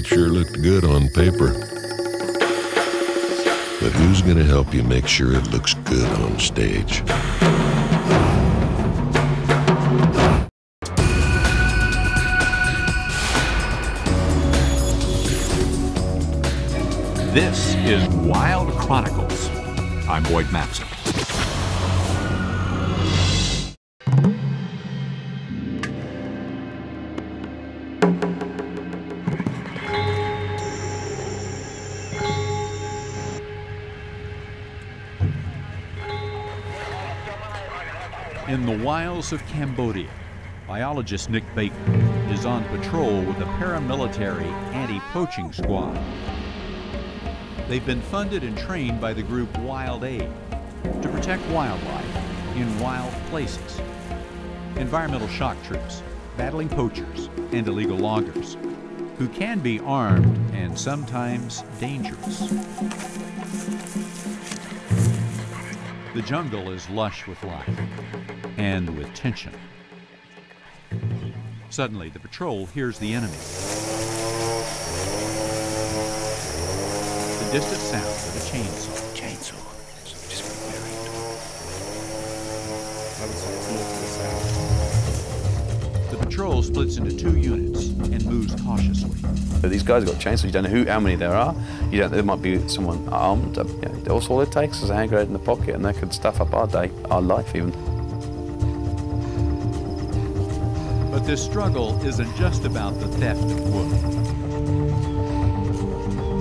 It sure looked good on paper. But who's gonna help you make sure it looks good on stage? This is Wild Chronicles. I'm Boyd Matson. In the wilds of Cambodia, biologist Nick Baker is on patrol with a paramilitary anti-poaching squad. They've been funded and trained by the group Wild Aid to protect wildlife in wild places. Environmental shock troops battling poachers and illegal loggers who can be armed and sometimes dangerous. The jungle is lush with life and with tension. Suddenly, the patrol hears the enemy. The distant sound of a chainsaw. Just I would say it's more to the south. The patrol splits into two units and moves cautiously. These guys have got chainsaws. You don't know how many there are. You don't. There might be someone armed. All it takes is a hand grenade in the pocket, and they could stuff up our day, our life even. But this struggle isn't just about the theft of wood.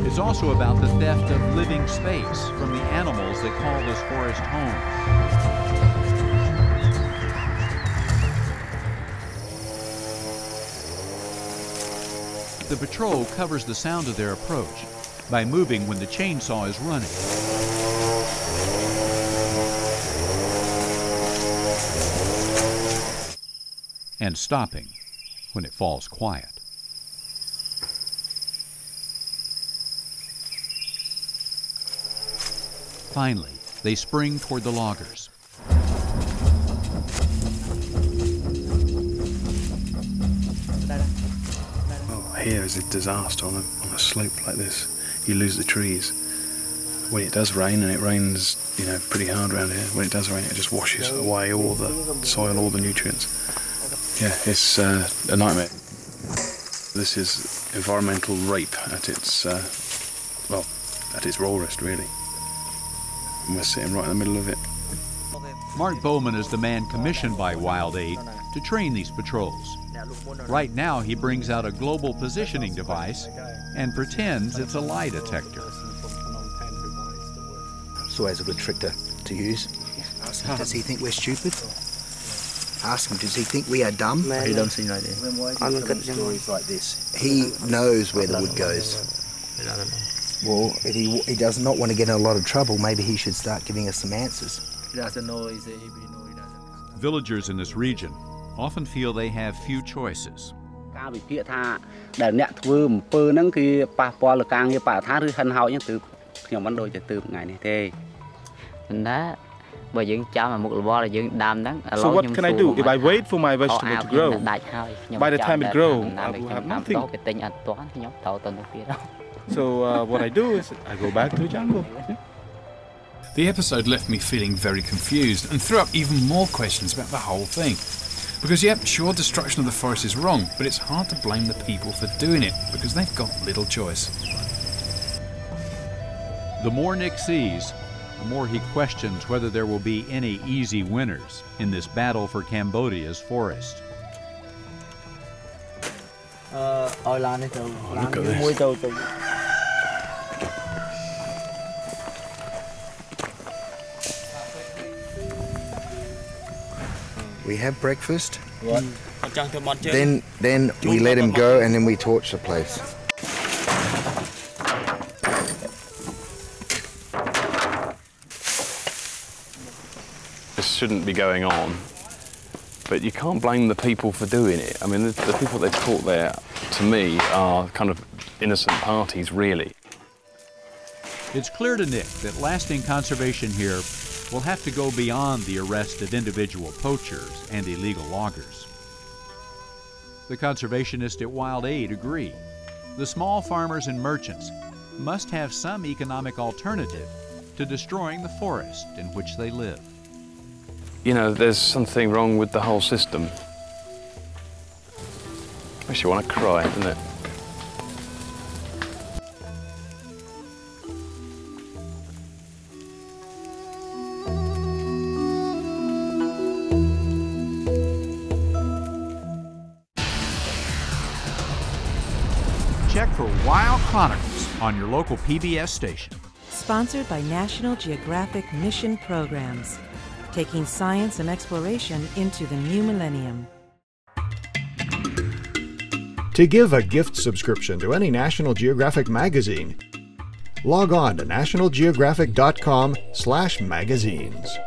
It's also about the theft of living space from the animals that call this forest home. The patrol covers the sound of their approach by moving when the chainsaw is running. And stopping when it falls quiet. Finally, they spring toward the loggers. Oh, here is a disaster on a slope like this. You lose the trees. When it does rain, and it rains, pretty hard around here, when it does rain, it just washes away all the soil, all the nutrients. Yeah, it's a nightmare. This is environmental rape at its rawest, really. And we're sitting right in the middle of it. Mark Bowman is the man commissioned by Wild Aid to train these patrols. Right now, he brings out a global positioning device and pretends it's a lie detector. It's always a good trick to use. Ask him, does he think we're stupid? Ask him, does he think we are dumb? He don't seem like that. Stories like this. He knows where the wood goes. Well, if he does not want to get in a lot of trouble, maybe he should start giving us some answers. He doesn't know. He doesn't know. Villagers in this region often feel they have few choices. So what can I do? If I wait for my vegetable to grow, by the time it grows, I will have nothing. So what I do is I go back to the jungle. The episode left me feeling very confused and threw up even more questions about the whole thing. Because yep, sure, destruction of the forest is wrong, but it's hard to blame the people for doing it because they've got little choice. The more Nick sees, the more he questions whether there will be any easy winners in this battle for Cambodia's forest. Look at this. We have breakfast, then we let him go, and then we torch the place. This shouldn't be going on, but you can't blame the people for doing it. I mean, the people they've caught there, to me, are kind of innocent parties, really. It's clear to Nick that lasting conservation here will have to go beyond the arrest of individual poachers and illegal loggers. The conservationists at Wild Aid agree. the small farmers and merchants must have some economic alternative to destroying the forest in which they live. You know, there's something wrong with the whole system. Makes you want to cry, doesn't it? Check for Wild Chronicles on your local PBS station. Sponsored by National Geographic Mission Programs, taking science and exploration into the new millennium. To give a gift subscription to any National Geographic magazine, log on to nationalgeographic.com/magazines.